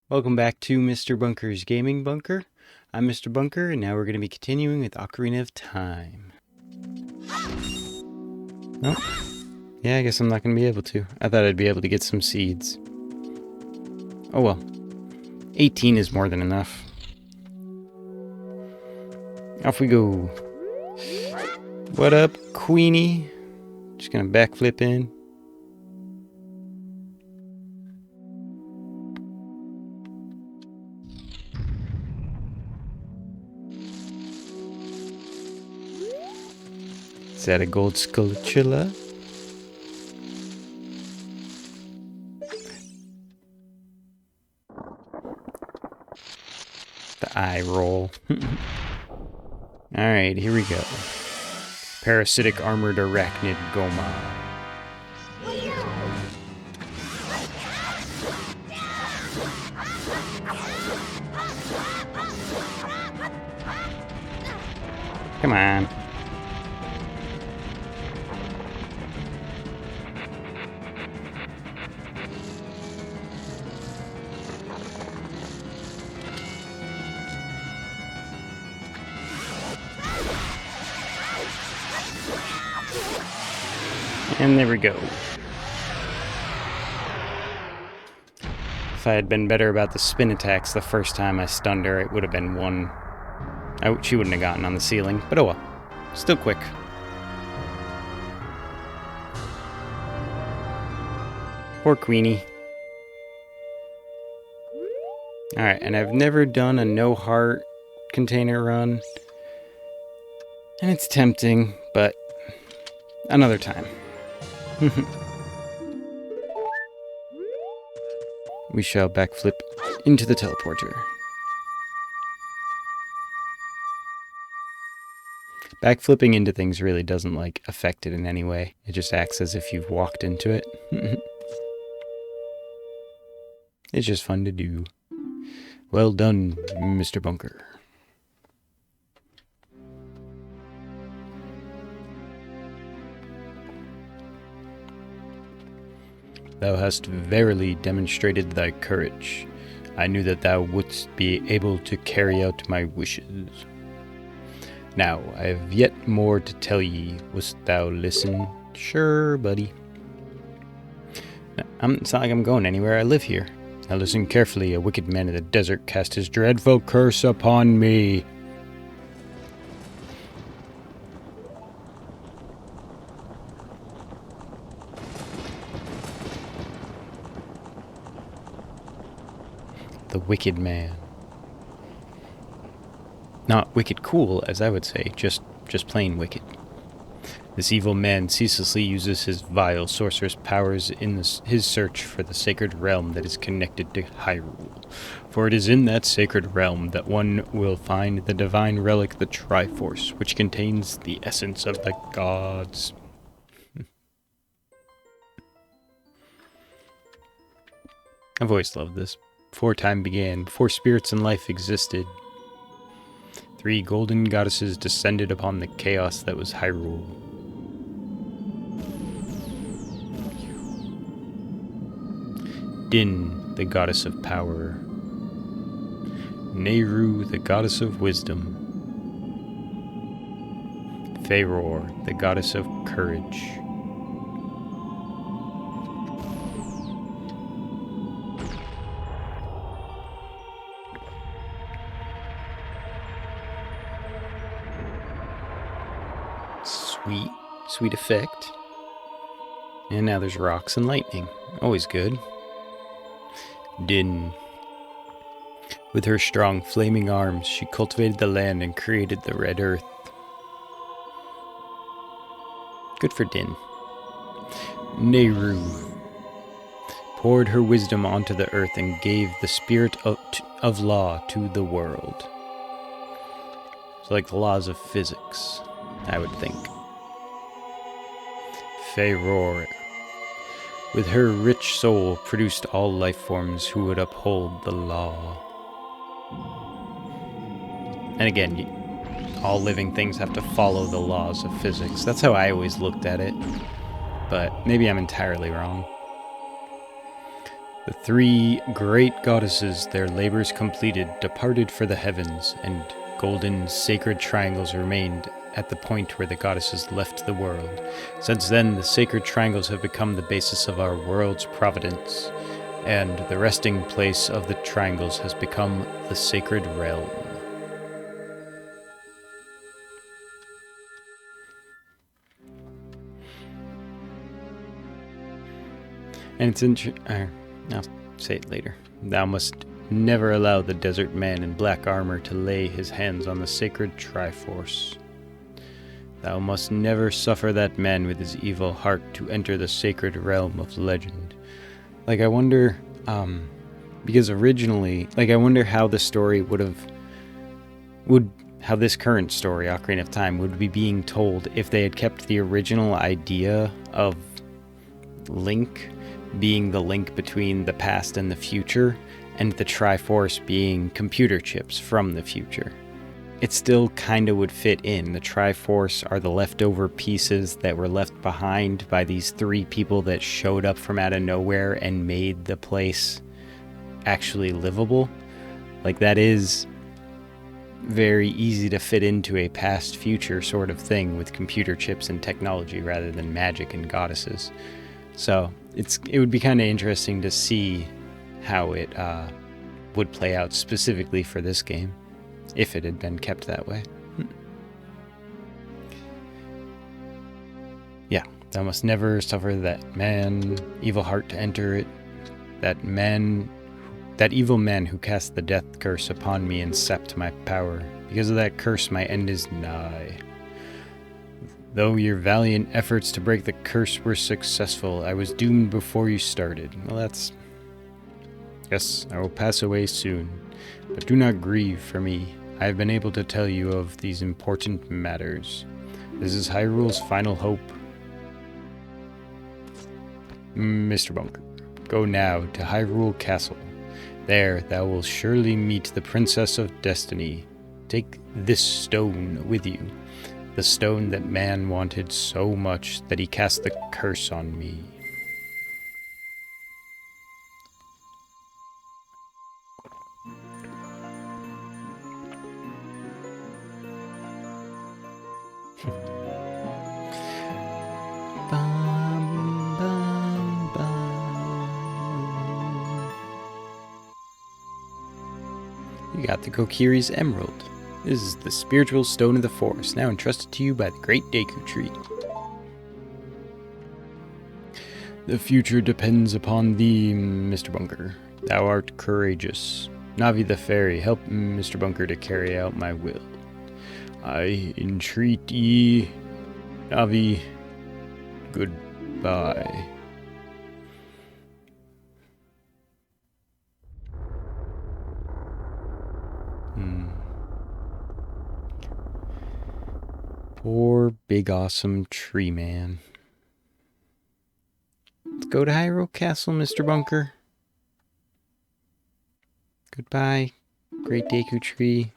Welcome back to Mr. Bunker's Gaming Bunker. I'm Mr. Bunker, and now we're going to be continuing with Ocarina of Time. Oh, yeah, I guess I'm not going to be able to. I thought I'd be able to get some seeds. Oh well. 18 is more than enough. Off we go. What up, Queenie? Just going to backflip in. Is that a gold skulltula? The eye roll. Alright, here we go. Parasitic armored arachnid Gohma. Come on. And there we go. If I had been better about the spin attacks the first time I stunned her, it would have been one. She wouldn't have gotten on the ceiling, but oh well. Still quick. Poor Queenie. Alright, and I've never done a no heart container run. And it's tempting, but another time. We shall backflip into the teleporter. Backflipping into things really doesn't, affect it in any way. It just acts as if you've walked into it. It's just fun to do. Well done, Mr. Bunker. Thou hast verily demonstrated thy courage. I knew that thou wouldst be able to carry out my wishes. Now, I have yet more to tell ye. Wouldst thou listen? Sure, buddy. It's not like I'm going anywhere. I live here. Now listen carefully. A wicked man in the desert cast his dreadful curse upon me. The wicked man. Not wicked cool, as I would say, just plain wicked. This evil man ceaselessly uses his vile sorcerous powers in his search for the sacred realm that is connected to Hyrule. For it is in that sacred realm that one will find the divine relic, the Triforce, which contains the essence of the gods. I've always loved this. Before time began, before spirits and life existed, 3 golden goddesses descended upon the chaos that was Hyrule. Din, the goddess of power. Nehru, the goddess of wisdom. Faeror, the goddess of courage. Sweet effect. And now there's rocks and lightning. Always good. Din. With her strong flaming arms, she cultivated the land and created the red earth. Good for Din. Nehru poured her wisdom onto the earth and gave the spirit of law to the world. It's like the laws of physics, I would think. Faeror, with her rich soul, produced all life forms who would uphold the law. And again, all living things have to follow the laws of physics. That's how I always looked at it. But maybe I'm entirely wrong. The three great goddesses, their labors completed, departed for the heavens, and golden sacred triangles remained at the point where the goddesses left the world. Since then, the sacred triangles have become the basis of our world's providence, and the resting place of the triangles has become the sacred realm. And it's I'll say it later. Thou must never allow the desert man in black armor to lay his hands on the sacred Triforce. Thou must never suffer that man with his evil heart to enter the sacred realm of legend. Like, I wonder, because originally, I wonder how the story how this current story, Ocarina of Time, would be being told if they had kept the original idea of Link being the link between the past and the future, and the Triforce being computer chips from the future. It still kind of would fit in. The Triforce are the leftover pieces that were left behind by these three people that showed up from out of nowhere and made the place actually livable. Like, that is very easy to fit into a past-future sort of thing with computer chips and technology rather than magic and goddesses. So it would be kind of interesting to see how it would play out specifically for this game, if it had been kept that way. Yeah, thou must never suffer that man, evil heart to enter it, that evil man who cast the death curse upon me and sapped my power. Because of that curse, my end is nigh. Though your valiant efforts to break the curse were successful, I was doomed before you started. Well, yes, I will pass away soon, but do not grieve for me. I have been able to tell you of these important matters. This is Hyrule's final hope. Mr. Bunker, go now to Hyrule Castle. There thou wilt surely meet the Princess of Destiny. Take this stone with you. The stone that man wanted so much that he cast the curse on me. You got the Kokiri's Emerald. This is the spiritual stone of the forest, now entrusted to you by the Great Deku Tree. The future depends upon thee, Mr. Bunker. Thou art courageous. Navi the fairy, help Mr. Bunker to carry out my will. I entreat ye, Navi, goodbye. Poor big awesome tree man. Let's go to Hyrule Castle, Mr. Bunker. Goodbye, Great Deku Tree.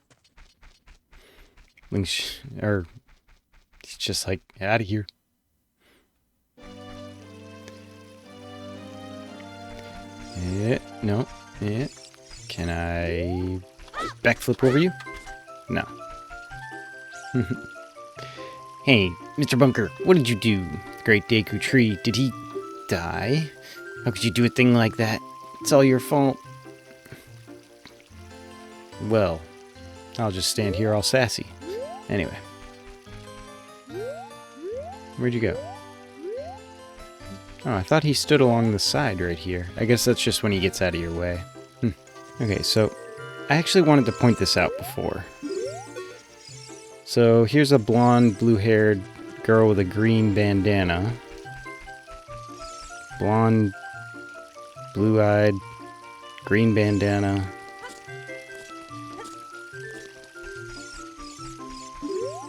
He's just like, get out of here. Yeah, no, yeah. Can I backflip over you? No. Hey, Mr. Bunker, what did you do? Great Deku Tree, did he die? How could you do a thing like that? It's all your fault. Well, I'll just stand here all sassy. Anyway. Where'd you go? Oh, I thought he stood along the side right here. I guess that's just when he gets out of your way. Okay, so I actually wanted to point this out before. So here's a blonde, blue-haired girl with a green bandana. Blonde, blue-eyed, green bandana.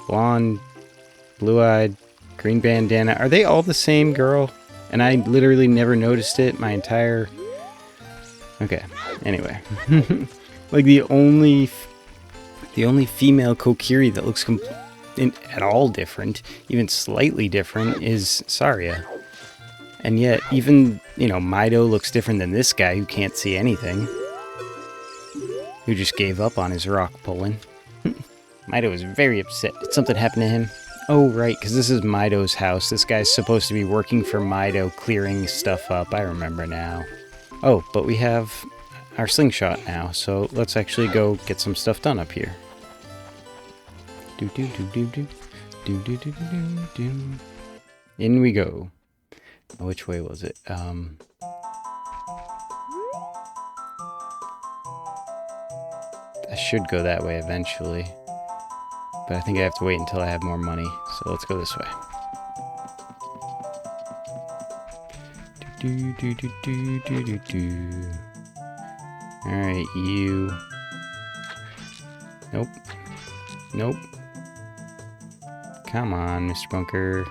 Blonde, blue-eyed, green bandana. Are they all the same girl? And I literally never noticed it my entire... Okay, anyway. Like, the only female Kokiri that looks at all different, even slightly different, is Saria. And yet, even, Mido looks different than this guy who can't see anything. Who just gave up on his rock pulling. Mido is very upset. Did something happen to him? Oh, right, because this is Mido's house. This guy's supposed to be working for Mido, clearing stuff up. I remember now. Oh, but we have our slingshot now, so let's actually go get some stuff done up here. In we go. Which way was it? I should go that way eventually. But I think I have to wait until I have more money. So let's go this way. Alright, you. Nope. Nope. Come on, Mr. Bunker.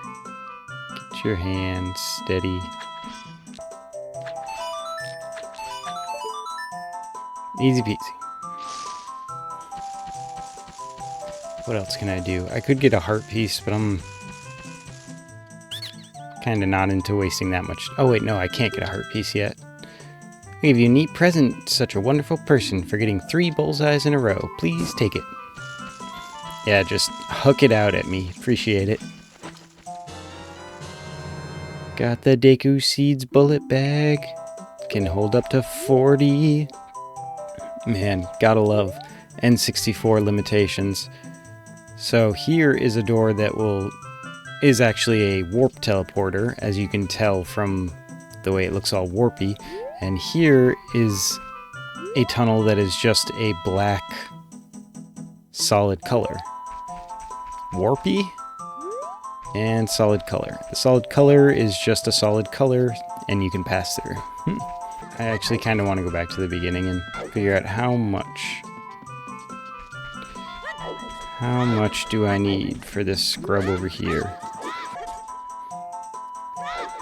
Get your hands steady. Easy peasy. What else can I do? I could get a heart piece, but I'm kind of not into wasting that much. Oh wait, no, I can't get a heart piece yet. I give you a neat present, such a wonderful person, for getting 3 bullseyes in a row. Please take it. Yeah, just hook it out at me. Appreciate it. Got the Deku Seeds bullet bag. Can hold up to 40. Man, gotta love N64 limitations. So here is a door that is actually a warp teleporter, as you can tell from the way it looks all warpy. And here is a tunnel that is just a black solid color. Warpy and solid color. The solid color is just a solid color and you can pass through. I actually kind of want to go back to the beginning and figure out how much do I need for this scrub over here.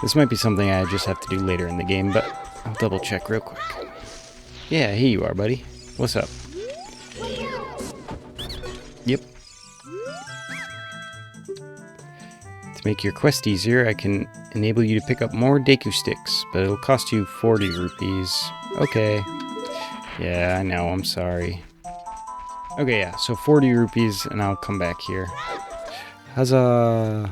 This might be something I just have to do later in the game, but I'll double check real quick. Yeah, here you are, buddy. What's up? Yep. To make your quest easier, I can enable you to pick up more Deku sticks, but it'll cost you 40 rupees. Okay. Yeah, I know, I'm sorry. Okay, yeah, so 40 rupees and I'll come back here. Huzzah!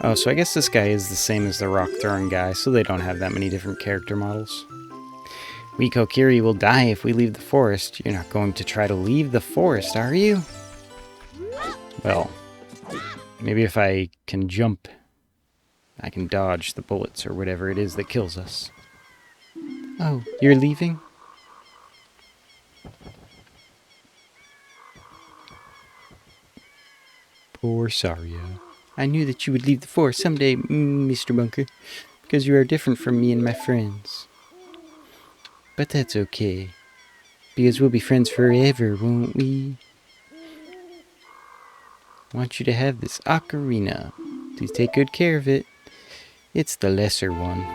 Oh, so I guess this guy is the same as the rock throwing guy, so they don't have that many different character models. We Kokiri will die if we leave the forest. You're not going to try to leave the forest, are you? Well, maybe if I can jump, I can dodge the bullets or whatever it is that kills us. Oh, you're leaving? Poor Saria. I knew that you would leave the forest someday, Mr. Bunker, because you are different from me and my friends. But that's okay, because we'll be friends forever, won't we? I want you to have this ocarina. Please take good care of it. It's the lesser one,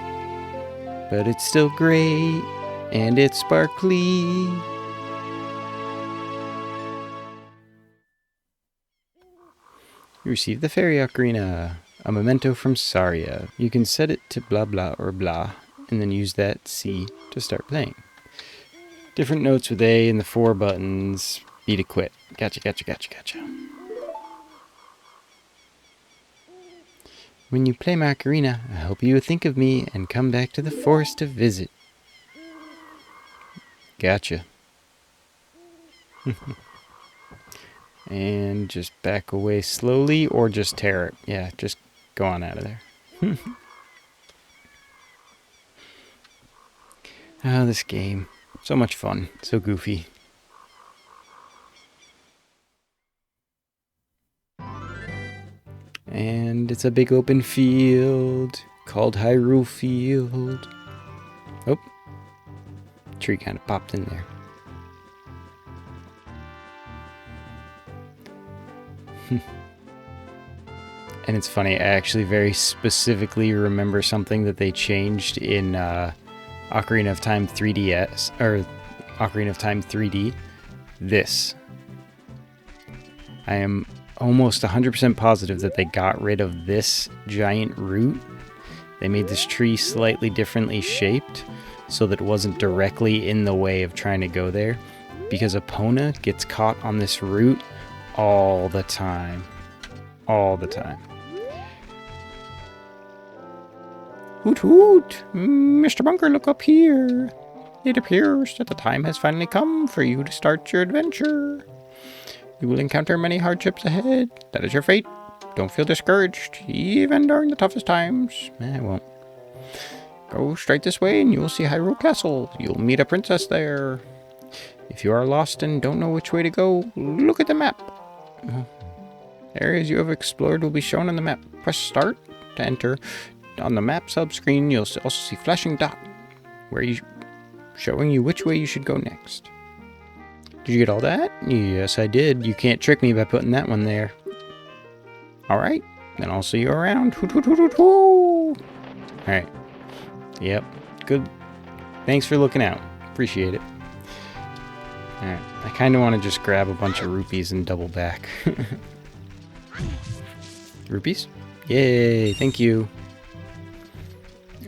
but it's still great, and it's sparkly. You received the fairy ocarina, a memento from Saria. You can set it to blah blah or blah, and then use that C to start playing. Different notes with A and the 4 buttons. B to quit. Gotcha, gotcha, gotcha, gotcha. When you play my ocarina, I hope you will think of me and come back to the forest to visit. Gotcha. And just back away slowly, or just tear it. Yeah, just go on out of there. Oh, this game. So much fun. So goofy. And it's a big open field called Hyrule Field. Oh. Tree kind of popped in there. And it's funny, I actually very specifically remember something that they changed in Ocarina of Time 3DS, or Ocarina of Time 3D. This. I am almost 100% positive that they got rid of this giant root. They made this tree slightly differently shaped so that it wasn't directly in the way of trying to go there, because Epona gets caught on this root all the time. All the time. Hoot hoot! Mr. Bunker, look up here. It appears that the time has finally come for you to start your adventure. You will encounter many hardships ahead. That is your fate. Don't feel discouraged, even during the toughest times. I won't. Go straight this way and you will see Hyrule Castle. You'll meet a princess there. If you are lost and don't know which way to go, look at the map. Areas you have explored will be shown on the map. Press start to enter. On the map sub-screen, you'll also see flashing dot, showing you which way you should go next. Did you get all that? Yes, I did. You can't trick me by putting that one there. Alright, then I'll see you around. Alright. Yep, good. Thanks for looking out. Appreciate it. Alright, I kind of want to just grab a bunch of rupees and double back. Rupees? Yay, thank you.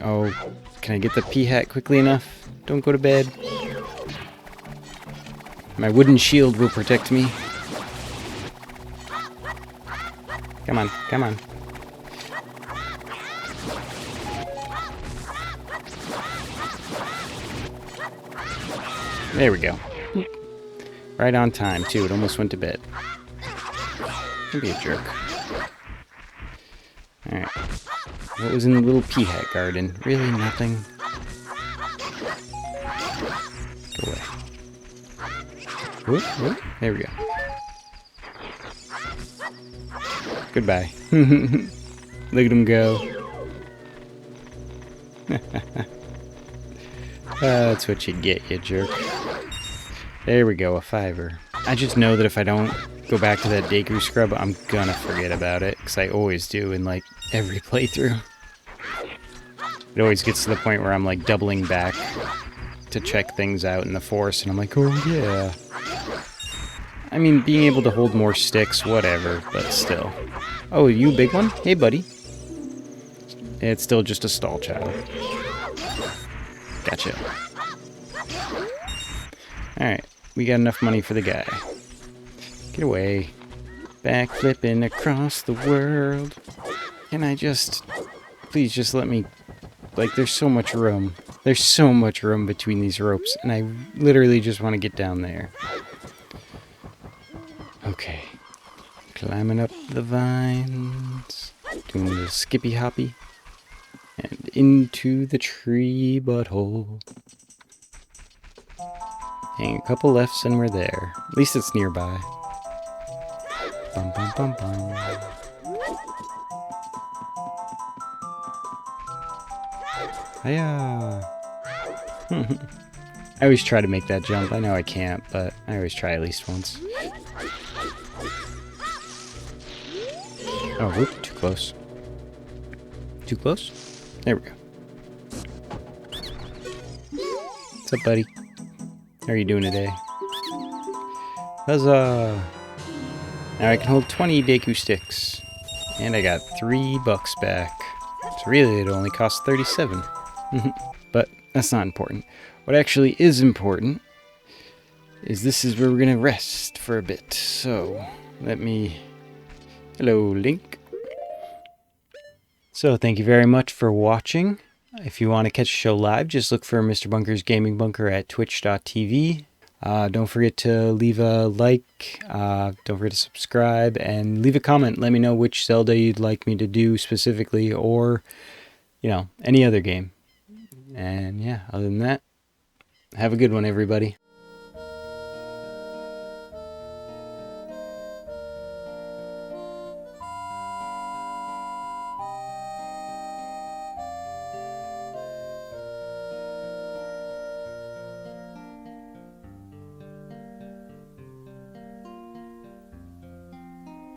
Oh, can I get the pea hat quickly enough? Don't go to bed. My wooden shield will protect me. Come on, come on. There we go. Right on time, too. It almost went to bed. Don't be a jerk. Alright. What was in the little pea hat garden? Really nothing? Go away. Whoop, whoop. There we go. Goodbye. Look at him go. That's what you get, you jerk. There we go, a $5. I just know that if I don't go back to that Deku scrub, I'm gonna forget about it, because I always do in, like, every playthrough. It always gets to the point where I'm, like, doubling back to check things out in the forest, and I'm like, oh, yeah. I mean, being able to hold more sticks, whatever, but still. Oh, you big one? Hey, buddy. It's still just a stall child. Gotcha. Alright, we got enough money for the guy. Get away. Backflipping across the world. Can I just... Please just let me... Like, there's so much room. There's so much room between these ropes, and I literally just want to get down there. Okay. Climbing up the vines. Doing a little skippy hoppy. And into the tree butthole. Hang a couple lefts and we're there. At least it's nearby. Bum bum bum bum. Hiya! I always try to make that jump. I know I can't, but I always try at least once. Oh, whoop, too close. Too close? There we go. What's up, buddy? How are you doing today? Huzzah! Now I can hold 20 Deku sticks. And I got $3 back. So really it only cost 37. But that's not important. What actually is important is this is where we're gonna rest for a bit. So let me... Hello, Link. So thank you very much for watching. If you want to catch the show live, just look for Mr. Bunker's Gaming Bunker at twitch.tv. Don't forget to leave a like, don't forget to subscribe, and leave a comment. Let me know which Zelda you'd like me to do specifically, or, you know, any other game. And yeah, other than that, have a good one, everybody.